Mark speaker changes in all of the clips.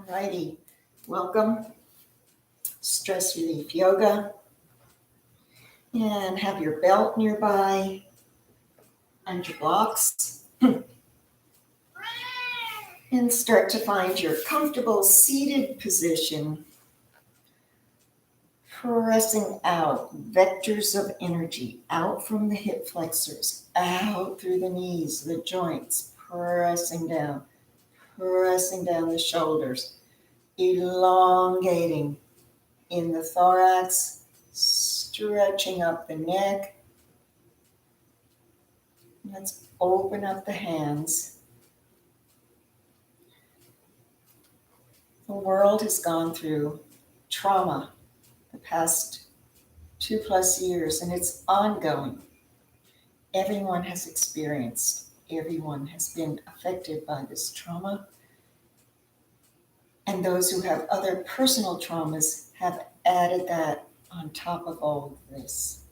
Speaker 1: Alrighty, welcome, Stress Relief Yoga, and have your belt nearby and your blocks, and start to find your comfortable seated position, pressing out vectors of energy out from the hip flexors, out through the knees, the joints, pressing down the shoulders, elongating in the thorax, stretching up the neck. Let's open up the hands. The world has gone through trauma the past 2+ years, and it's ongoing. Everyone has been affected by this trauma. And those who have other personal traumas have added that on top of all of this.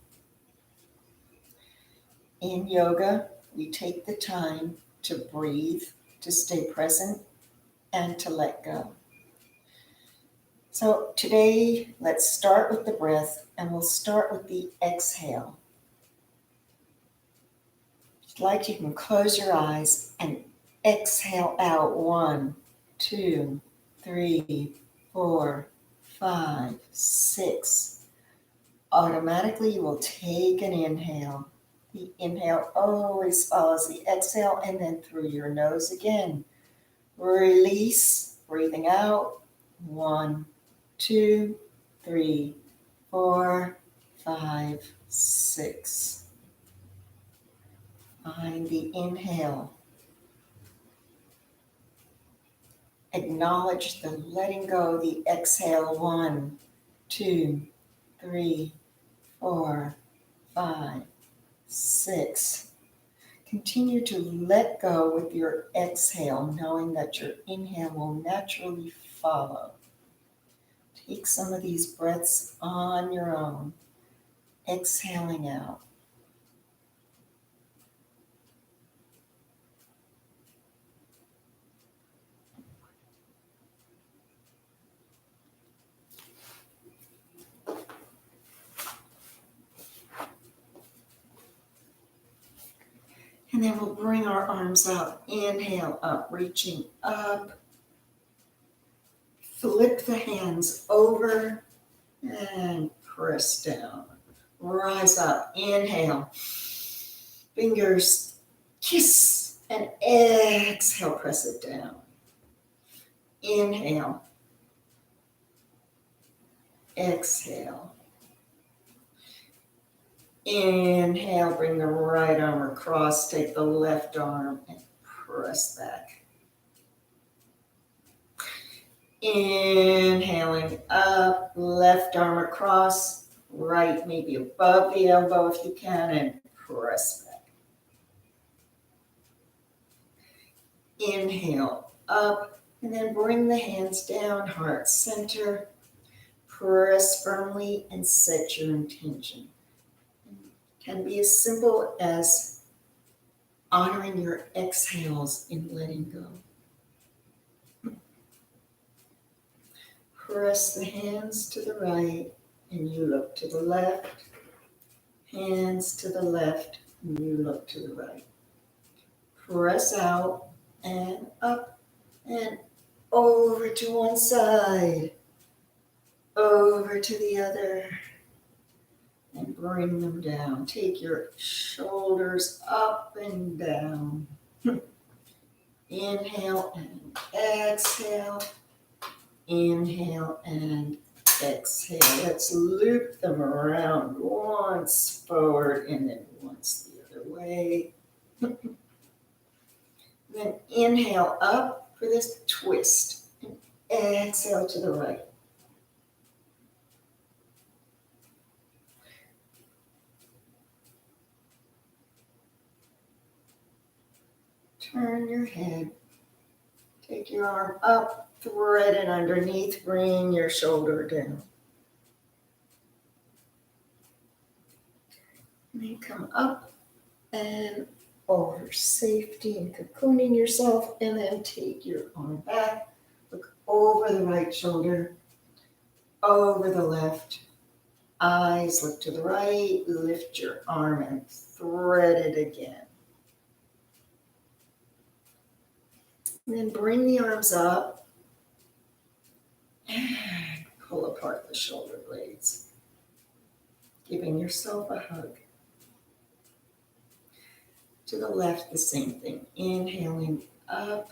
Speaker 1: In yoga, we take the time to breathe, to stay present, and to let go. So today, let's start with the breath, and we'll start with the exhale. If you'd like, you can close your eyes and exhale out 1, 2, 3, 4, 5, 6. Automatically, you will take an inhale. The inhale always follows the exhale, and then through your nose again. Release, breathing out. 1, 2, 3, 4, 5, 6. Find the inhale. Acknowledge the letting go, the exhale. 1, 2, 3, 4, 5, 6. Continue to let go with your exhale, knowing that your inhale will naturally follow. Take some of these breaths on your own, exhaling out. And then we'll bring our arms up. Inhale up, reaching up. Flip the hands over and press down. Rise up. Inhale. Fingers kiss and exhale, press it down. Inhale. Exhale. Inhale, bring the right arm across, take the left arm and press back. Inhaling up, left arm across, right maybe above the elbow if you can, and press back. Inhale up, and then bring the hands down, heart center. Press firmly and set your intention. Can be as simple as honoring your exhales in letting go. Press the hands to the right and you look to the left. Hands to the left and you look to the right. Press out and up and over to one side, over to the other. And bring them down. Take your shoulders up and down. Inhale and exhale. Inhale and exhale. Let's loop them around once forward and then once the other way. Then inhale up for this twist. And exhale to the right. Turn your head, take your arm up, thread it underneath, bring your shoulder down. And then come up and over, safety and cocooning yourself, and then take your arm back, look over the right shoulder, over the left. Eyes look to the right, lift your arm and thread it again. And then bring the arms up and pull apart the shoulder blades, giving yourself a hug. To the left, the same thing. Inhaling up,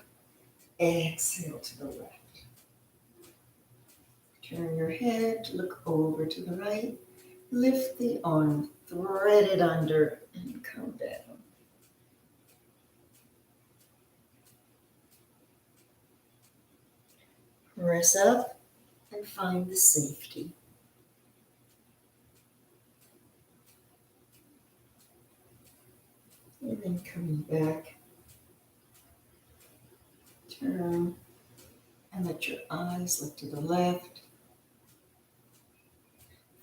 Speaker 1: exhale to the left. Turn your head, look over to the right, lift the arm, thread it under, and come down. Press up and find the safety. And then coming back, turn and let your eyes look to the left.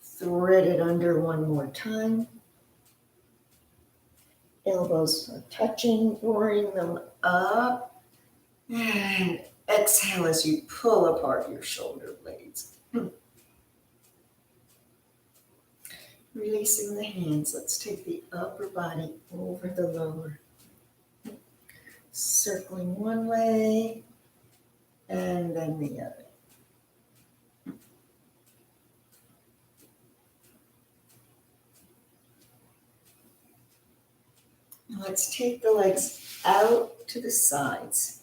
Speaker 1: Thread it under one more time. Elbows are touching, bring them up. And exhale as you pull apart your shoulder blades. Releasing the hands, let's take the upper body over the lower. Circling one way and then the other. Let's take the legs out to the sides.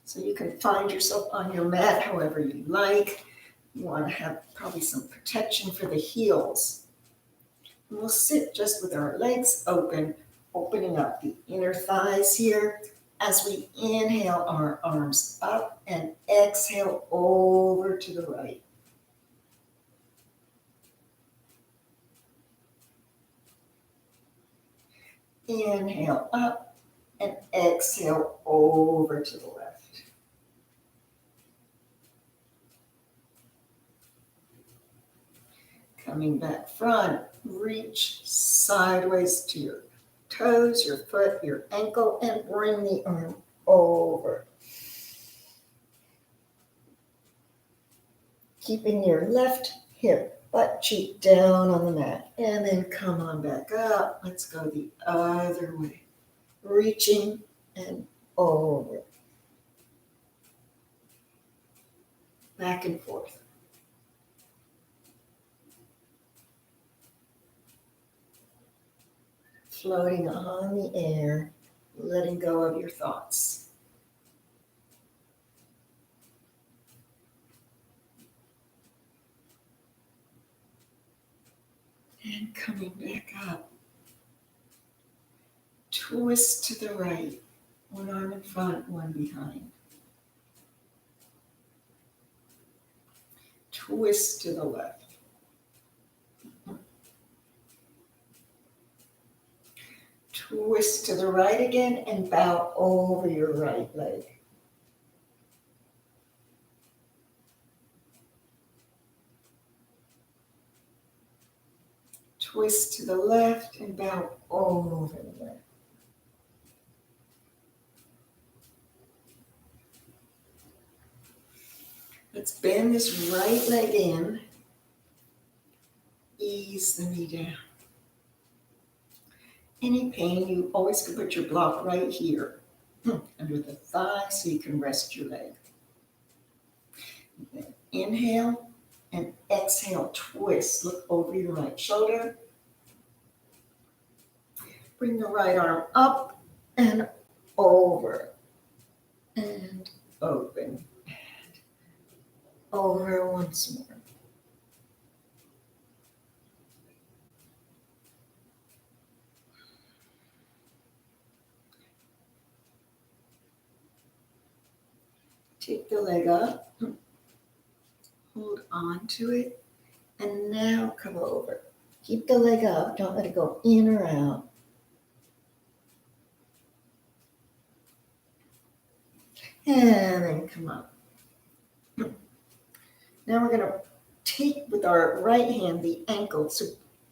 Speaker 1: So you can find yourself on your mat however you like. You want to have probably some protection for the heels. And we'll sit just with our legs open, opening up the inner thighs here as we inhale our arms up and exhale over to the right. Inhale up and exhale over to the left. Coming back front, reach sideways to your toes, your foot, your ankle, and bring the arm over. Keeping your left hip, butt cheek down on the mat, and then come on back up. Let's go the other way. Reaching and over. Back and forth. Floating on the air, letting go of your thoughts. And coming back up. Twist to the right, one arm in front, one behind. Twist to the left. Twist to the right again and bow over your right leg. Twist to the left and bow over the left. Let's bend this right leg in. Ease the knee down. Any pain, you always can put your block right here under the thigh so you can rest your leg. Then inhale and exhale, twist. Look over your right shoulder. Bring the right arm up and over and open and over once more. Take the leg up, hold on to it, and now come over. Keep the leg up, don't let it go in or out. And then come up. Now we're going to take with our right hand the ankle, so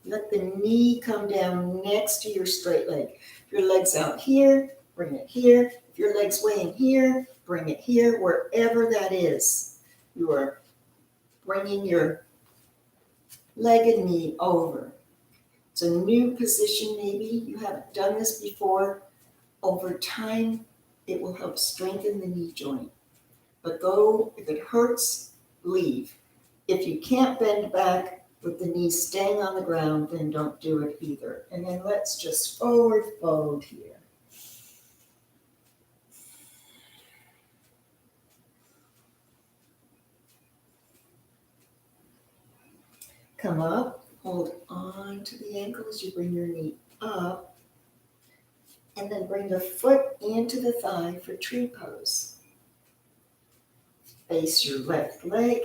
Speaker 1: let the knee come down next to your straight leg. If your leg's out here, bring it here. If your leg's way in here, Bring it here, wherever that is. You are bringing your leg and knee over. It's a new position maybe. You haven't done this before. Over time, it will help strengthen the knee joint. But go, if it hurts, leave. If you can't bend back with the knee staying on the ground, then don't do it either. And then let's just forward fold here. Come up, hold on to the ankle as you bring your knee up, and then bring the foot into the thigh for tree pose. Face your left leg,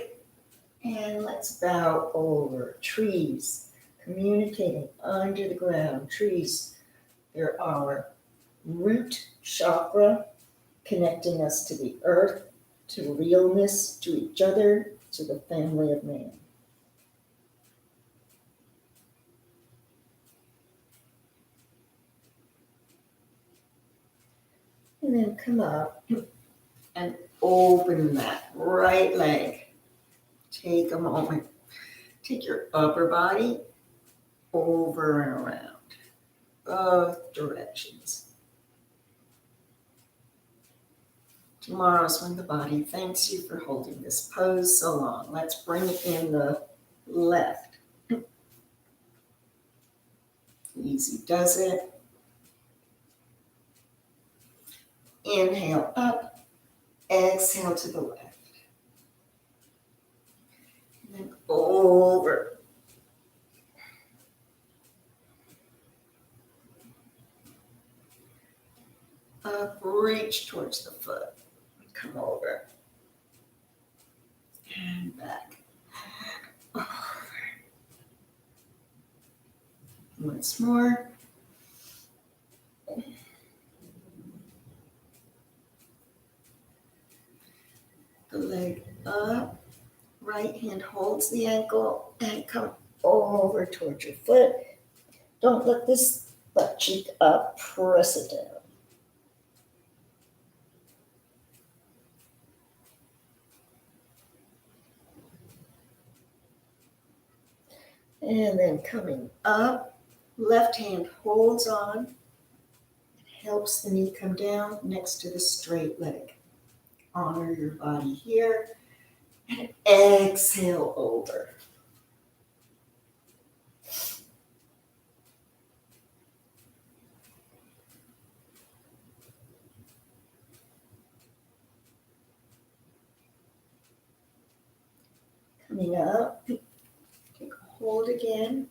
Speaker 1: and let's bow over. Trees, communicating under the ground. Trees, they're our root chakra, connecting us to the earth, to realness, to each other, to the family of man. And then come up and open that right leg. Take a moment. Take your upper body over and around, both directions. Tomorrow's when the body thanks you for holding this pose so long. Let's bring in the left. Easy does it. Inhale up, exhale to the left. And then over. Up, reach towards the foot. Come over. And back. Over. Once more. The leg up, right hand holds the ankle, and come over towards your foot. Don't let this butt cheek up, press it down. And then coming up, left hand holds on, helps the knee come down next to the straight leg. Honor your body here, and exhale over. Coming up, take a hold again,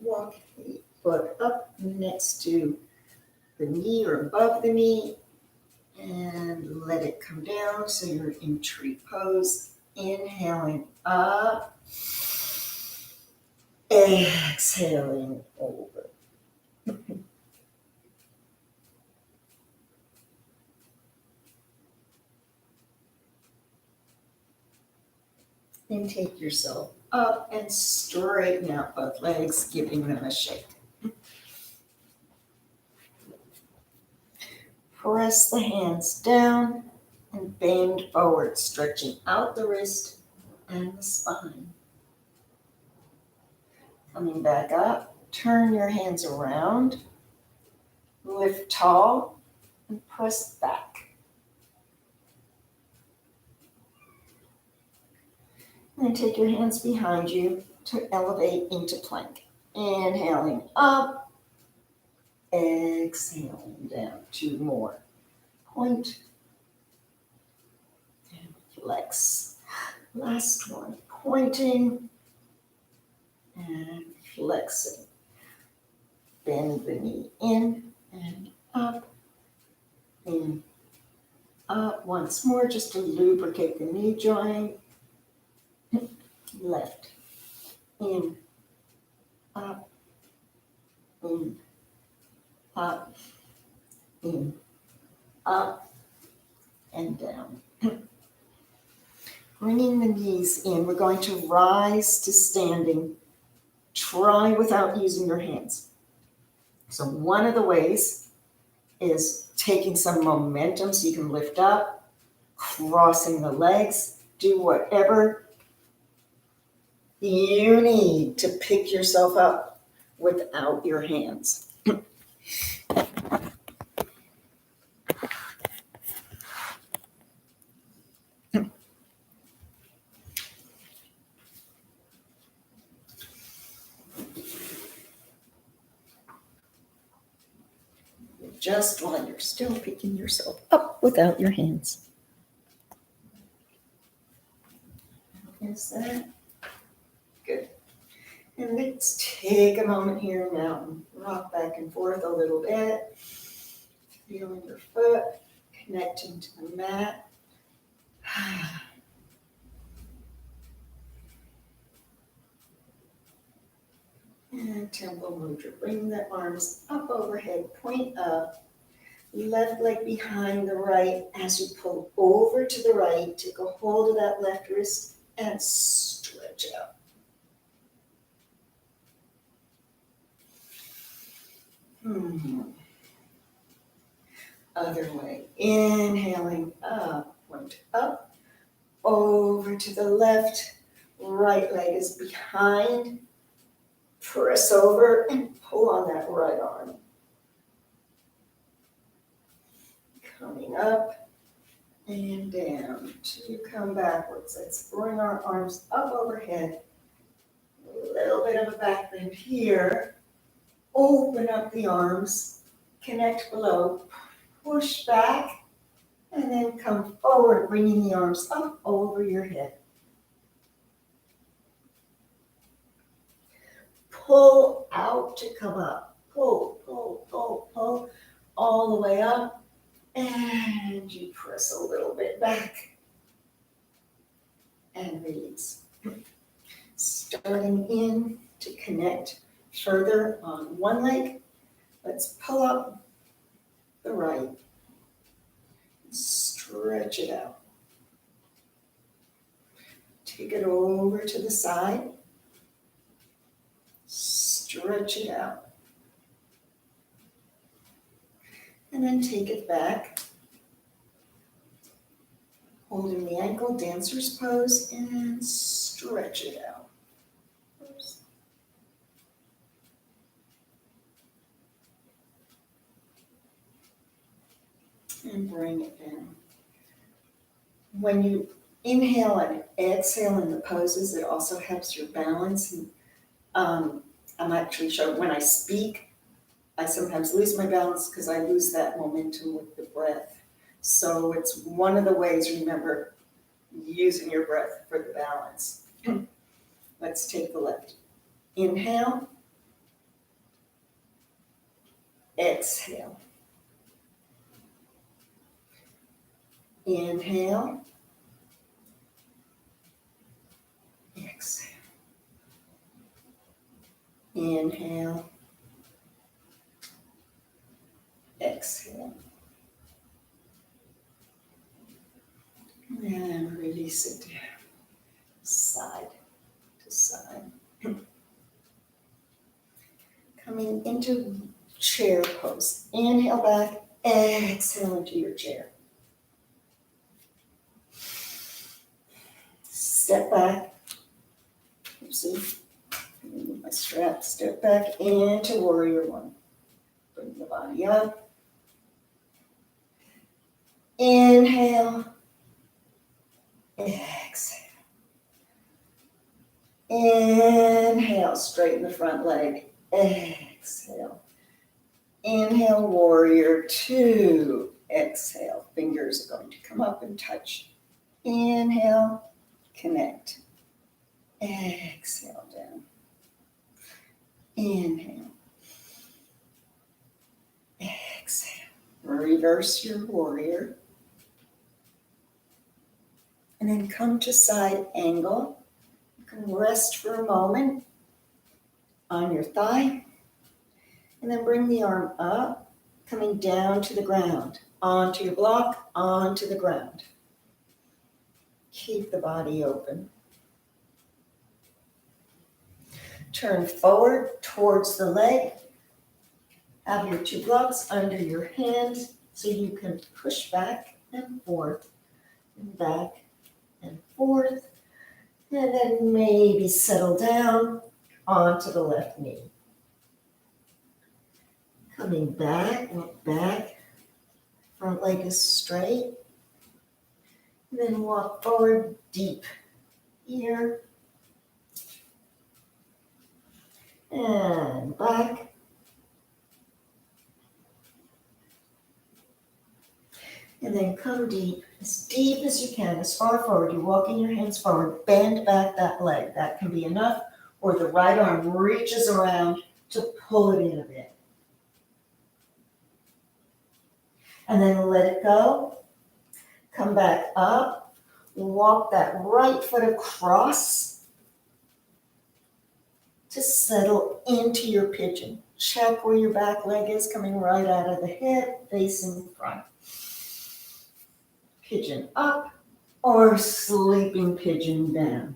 Speaker 1: walk the foot up next to the knee or above the knee, and let it come down so you're in tree pose. Inhaling up, exhaling over. And take yourself up and straighten out both legs, giving them a shake. Press the hands down and bend forward, stretching out the wrist and the spine. Coming back up, turn your hands around, lift tall, and press back. And then take your hands behind you to elevate into plank. Inhaling up, exhaling down. 2 more. Point and flex. Last one. Pointing and flexing. Bend the knee in and up, in, up. Once more, just to lubricate the knee joint. Left, in, up, in, up, in, up, and down. Bringing the knees in, we're going to rise to standing. Try without using your hands. So one of the ways is taking some momentum so you can lift up crossing the legs. Do whatever you need to pick yourself up without your hands. Just while you're still picking yourself up without your hands. Is that good? And let's take a moment here now and rock back and forth a little bit. Feeling your foot, connecting to the mat. And temple mudra. Bring the arms up overhead, point up. Left leg behind the right as you pull over to the right. Take a hold of that left wrist and stretch out. Other way. Inhaling up, point up, over to the left. Right leg is behind. Press over and pull on that right arm. Coming up and down to come backwards. Let's bring our arms up overhead. A little bit of a back bend here. Open up the arms, connect below, push back, and then come forward, bringing the arms up over your head. Pull out to come up. Pull, pull, pull, pull, all the way up. And you press a little bit back and release. Starting in to connect further on one leg. Let's pull up the right. Stretch it out. Take it over to the side. Stretch it out. And then take it back. Holding the ankle, dancer's pose, and stretch it out. Oops. And bring it down. When you inhale and exhale in the poses, it also helps your balance. And, I'm actually showing when I speak, I sometimes lose my balance because I lose that momentum with the breath. So it's one of the ways, remember, using your breath for the balance. Let's take the left. Inhale. Exhale. Inhale. Exhale. Inhale. Exhale. And release it down, side to side. Coming into chair pose. Inhale back, exhale into your chair. Step back. Oopsie. Move my strap. Step back into warrior one. Bring the body up. Inhale. Exhale. Inhale, straighten the front leg. Exhale. Inhale, warrior two. Exhale, fingers are going to come up and touch. Inhale, connect. Exhale down. Inhale. Exhale. Reverse your warrior. And then come to side angle. You can rest for a moment on your thigh. And then bring the arm up, coming down to the ground. Onto your block, onto the ground. Keep the body open. Turn forward towards the leg. Have your two blocks under your hands so you can push back and forth. and back and forth. And then maybe settle down onto the left knee. Coming back, walk back. Front leg is straight. And then walk forward deep here. And back. And then come deep as you can, as far forward. You're walking your hands forward. Bend back that leg. That can be enough. Or the right arm reaches around to pull it in a bit. And then let it go. Come back up. Walk that right foot across to settle into your pigeon. Check where your back leg is, coming right out of the hip, facing front. Pigeon up or sleeping pigeon down.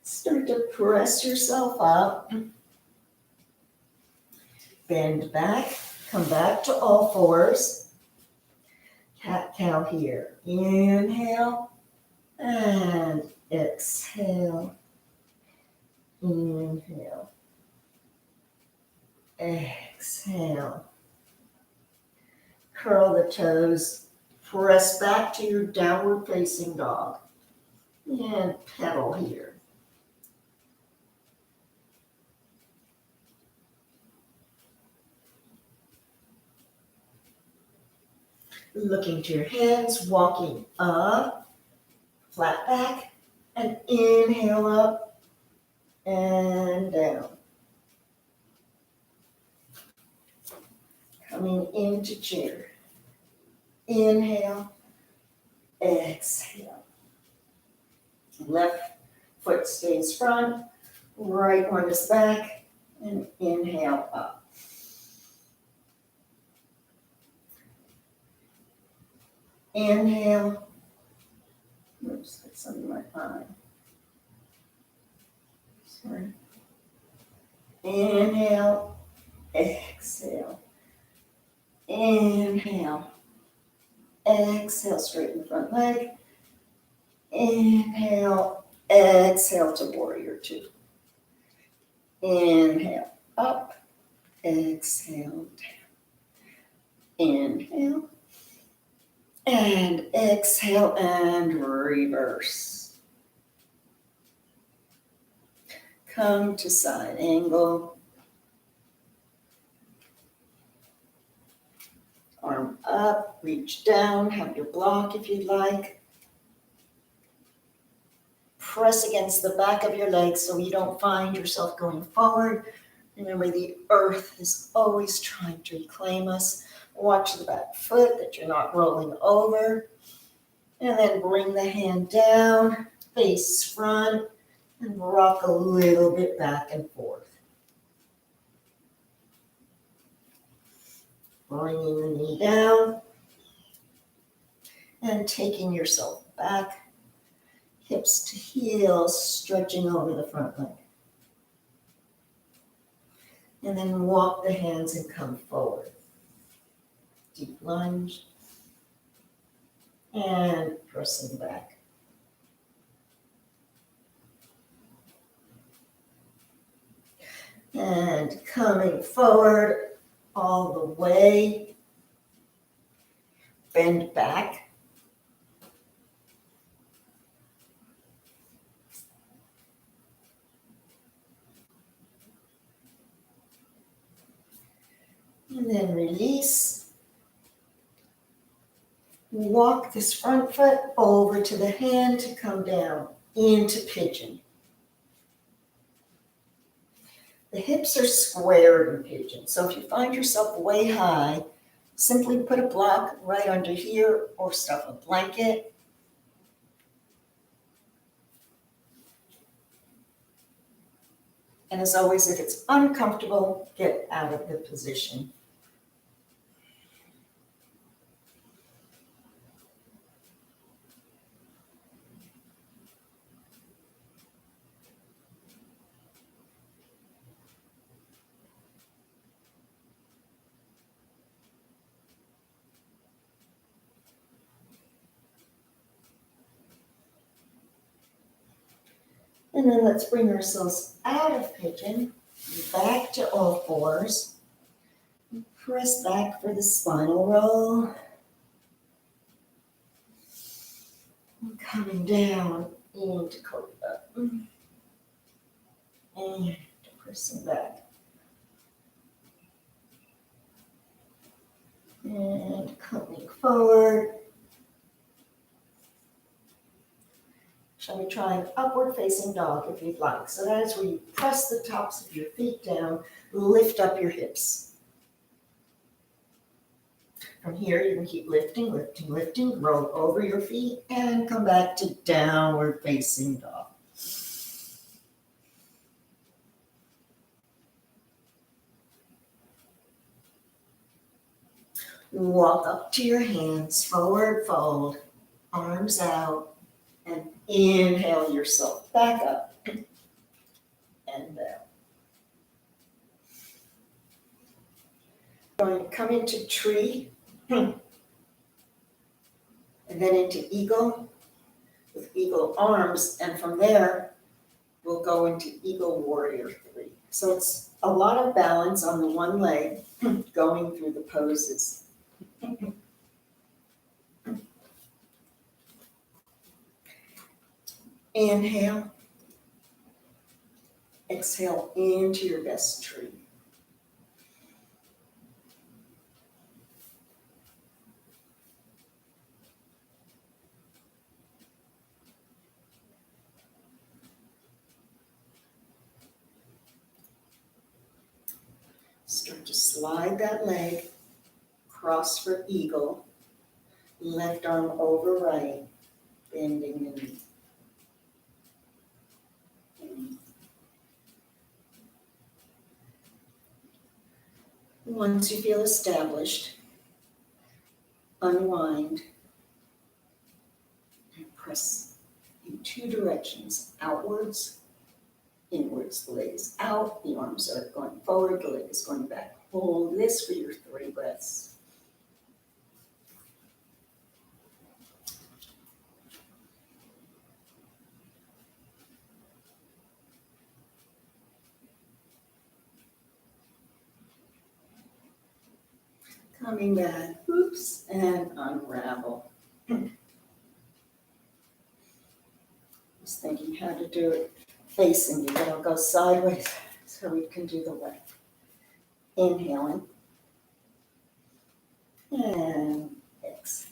Speaker 1: Start to press yourself up. Bend back. Come back to all fours. Cat-cow here. Inhale and exhale. Inhale. Exhale. Curl the toes. Press back to your downward facing dog. And pedal here. Looking to your hands, walking up, flat back, and inhale up and down. Coming into chair. Inhale, exhale. Left foot stays front, right one is back, and inhale up. Inhale. Oops, that's under my eye. Sorry. Inhale, exhale. Inhale, exhale, straighten the front leg. Inhale, exhale to warrior two. Inhale, up, exhale, down. Inhale, and exhale, and reverse. Come to side angle. Arm up, reach down, have your block if you'd like. Press against the back of your legs so you don't find yourself going forward. Remember, the earth is always trying to reclaim us. Watch the back foot that you're not rolling over. And then bring the hand down, face front, and rock a little bit back and forth. Bringing the knee down and taking yourself back, hips to heels, stretching over the front leg. And then walk the hands and come forward. Deep lunge. And pressing back. And coming forward all the way. Bend back. And then release. Walk this front foot over to the hand to come down into pigeon. The hips are squared in pigeon, so if you find yourself way high, simply put a block right under here or stuff a blanket. And as always, if it's uncomfortable, get out of the position. And then let's bring ourselves out of pigeon, back to all fours. Press back for the spinal roll. And coming down into cobra. And pressing back. And coming forward. Shall we try an upward facing dog if you'd like? So that is where you press the tops of your feet down, lift up your hips. From here, you can keep lifting, lifting, lifting, roll over your feet, and come back to downward facing dog. Walk up to your hands, forward fold, arms out, and inhale yourself back up and down. Going to come into tree, and then into eagle with eagle arms, and from there we'll go into eagle warrior 3. So it's a lot of balance on the one leg going through the poses. Inhale, exhale into your best tree. Start to slide that leg, cross for eagle, left arm over right, bending the knee. Once you feel established, unwind and press in 2 directions, outwards, inwards. The leg is out, the arms are going forward, the leg is going back. Hold this for your 3 breaths. Coming back, oops, and unravel. Just thinking how to do it facing you, but I'll go sideways so we can do the way. Inhaling. And exhale.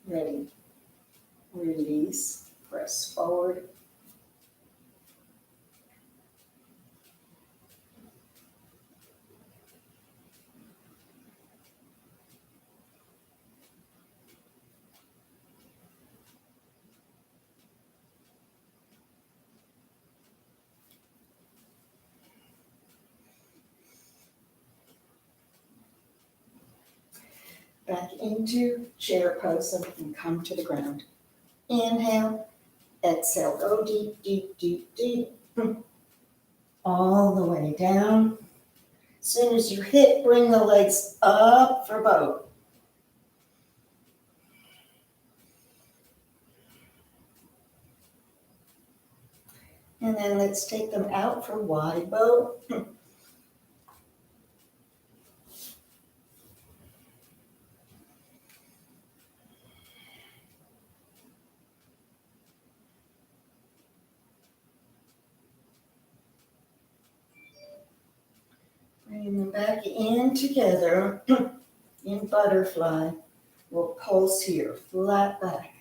Speaker 1: Ready. Release. Press forward. Back into chair pose so we can come to the ground. Inhale, exhale, go deep, deep, deep, deep. All the way down. As soon as you hit, bring the legs up for boat. And then let's take them out for wide boat. Bring them back in together in butterfly. We'll pulse here, flat back.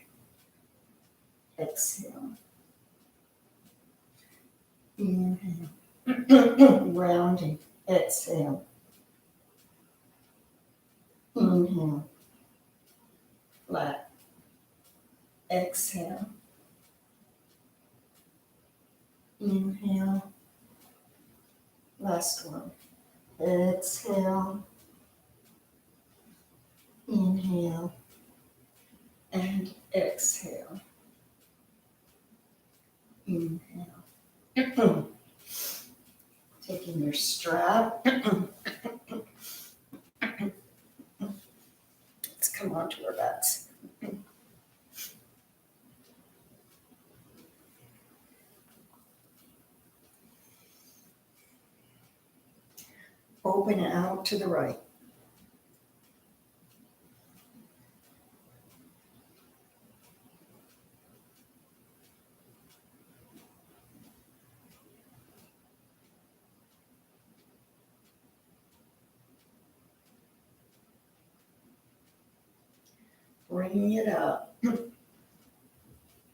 Speaker 1: Exhale. Inhale. Rounding. Exhale. Inhale. Flat. Exhale. Inhale. Last one. Exhale. Inhale. And exhale. Inhale. Taking your strap. Let's come onto our butts. Open out to the right. Bring it up. And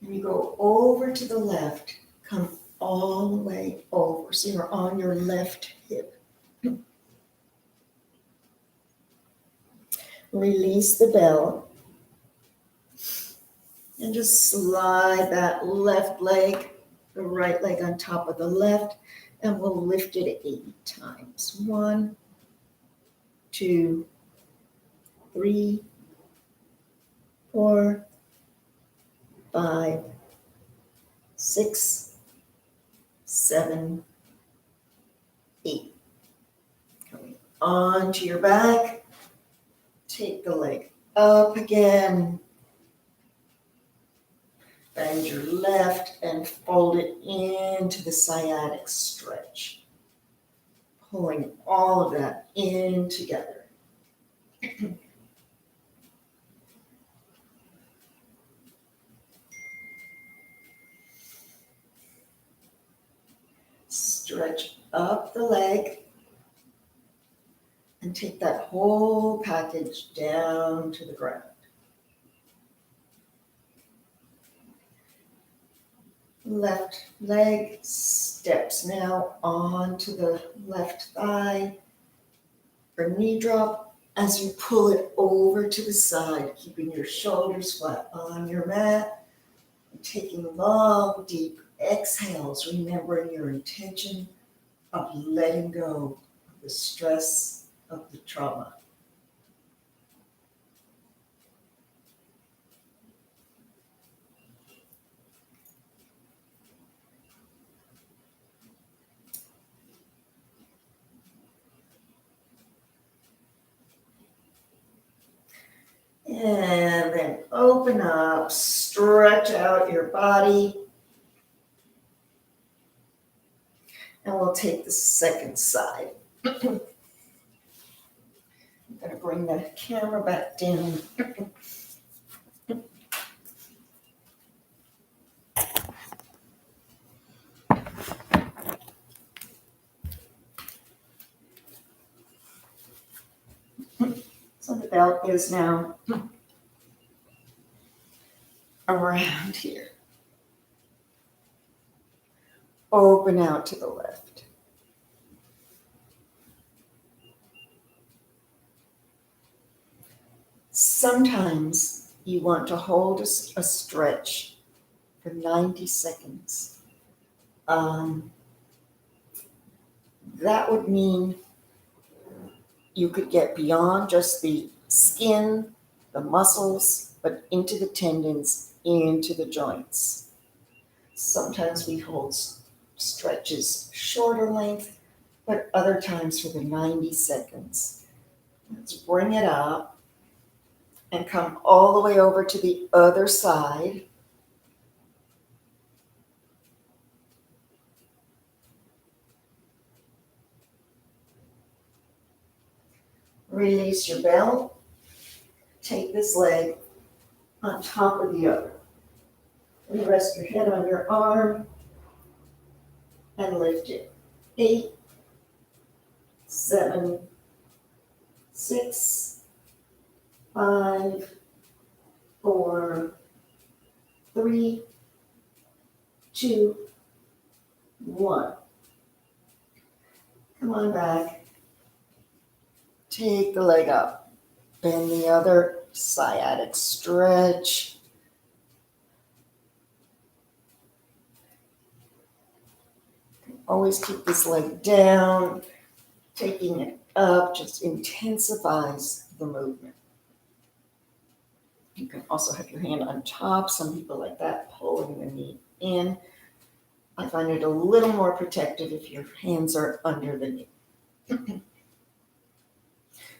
Speaker 1: you go over to the left. Come all the way over. So you're on your left hip. Release the belt. And just slide that left leg, the right leg on top of the left. And we'll lift it 8 times. 1, 2, 3, 4, 5, 6, 7, 8. Coming onto your back. Take the leg up again. Bend your left and fold it into the sciatic stretch. Pulling all of that in together. Stretch up the leg and take that whole package down to the ground. Left leg steps now onto the left thigh or knee drop as you pull it over to the side, keeping your shoulders flat on your mat, and taking long, deep exhales, remembering your intention of letting go of the stress of the trauma. And then open up, stretch out your body. And we'll take the second side. I'm going to bring the camera back down. So the belt is now around here. Open out to the left. Sometimes you want to hold a stretch for 90 seconds. That would mean you could get beyond just the skin, the muscles, but into the tendons, into the joints. Sometimes we hold stretches shorter length, but other times for the 90 seconds. Let's bring it up and come all the way over to the other side. Release your belt. Take this leg on top of the other. And rest your head on your arm and lift it. 8, 7, 6, 5, 4, 3, 2, 1. Come on back. Take the leg up. Bend the other sciatic stretch. Always keep this leg down. Taking it up just intensifies the movement. You can also have your hand on top. Some people like that, pulling the knee in. I find it a little more protective if your hands are under the knee.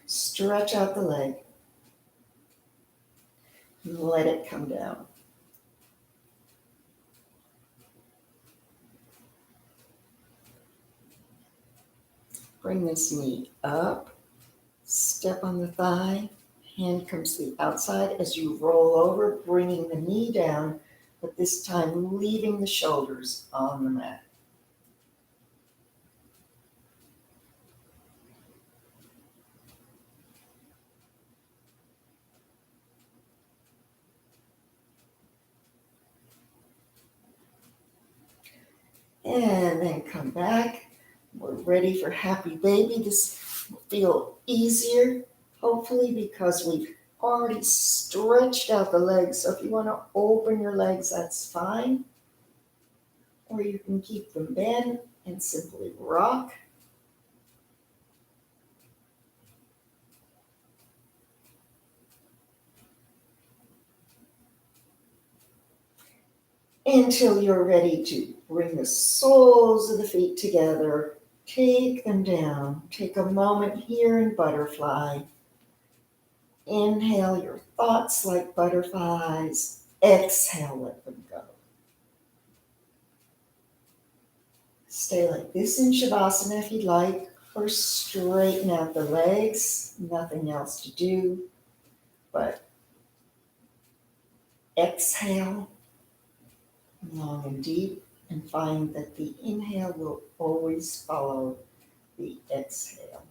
Speaker 1: Stretch out the leg. Let it come down. Bring this knee up. Step on the thigh. Hand comes to the outside as you roll over, bringing the knee down, but this time leaving the shoulders on the mat. And then come back. We're ready for happy baby. This will feel easier, hopefully, because we've already stretched out the legs. So if you want to open your legs, that's fine. Or you can keep them bent and simply rock. Until you're ready to bring the soles of the feet together. Take them down. Take a moment here in butterfly. Inhale your thoughts like butterflies. Exhale, let them go. Stay like this in Shavasana if you'd like, or straighten out the legs. Nothing else to do, but exhale long and deep, and find that the inhale will always follow the exhale.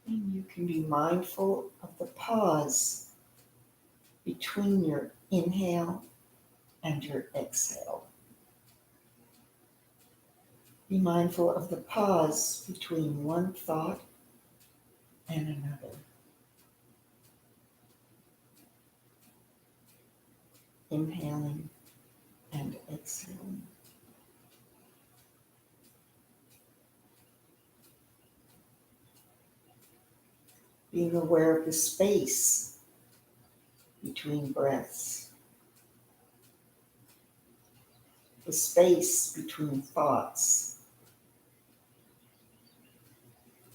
Speaker 1: And you can be mindful of the pause between your inhale and your exhale. Be mindful of the pause between one thought and another. Inhaling and exhaling. Being aware of the space between breaths, the space between thoughts,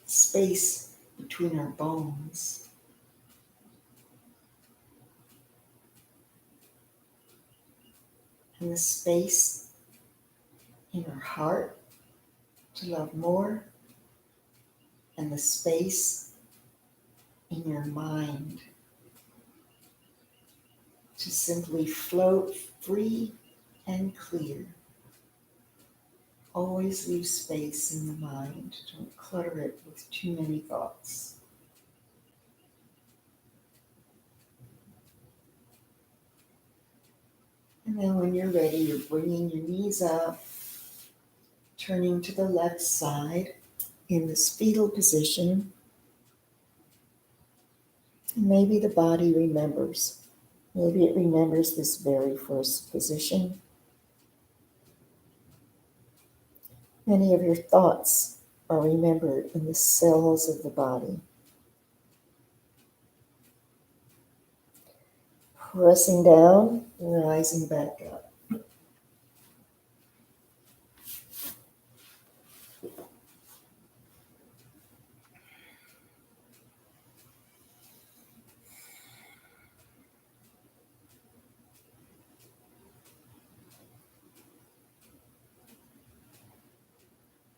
Speaker 1: space between our bones. And the space in our heart to love more, and the space in your mind to simply float free and clear. Always leave space in the mind. Don't clutter it with too many thoughts. And then when you're ready, you're bringing your knees up, turning to the left side in this fetal position. And maybe the body remembers. Maybe it remembers this very first position. Many of your thoughts are remembered in the cells of the body. Pressing down, rising back up.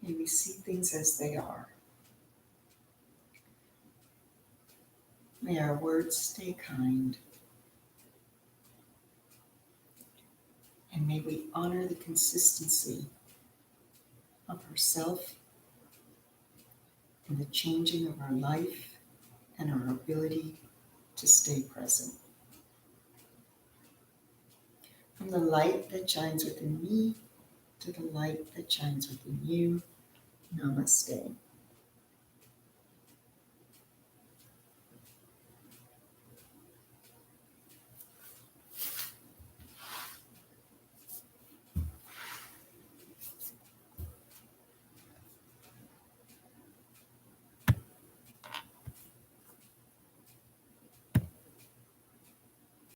Speaker 1: May we see things as they are. May our words stay kind. And may we honor the consistency of ourself and the changing of our life and our ability to stay present. From the light that shines within me to the light that shines within you, namaste.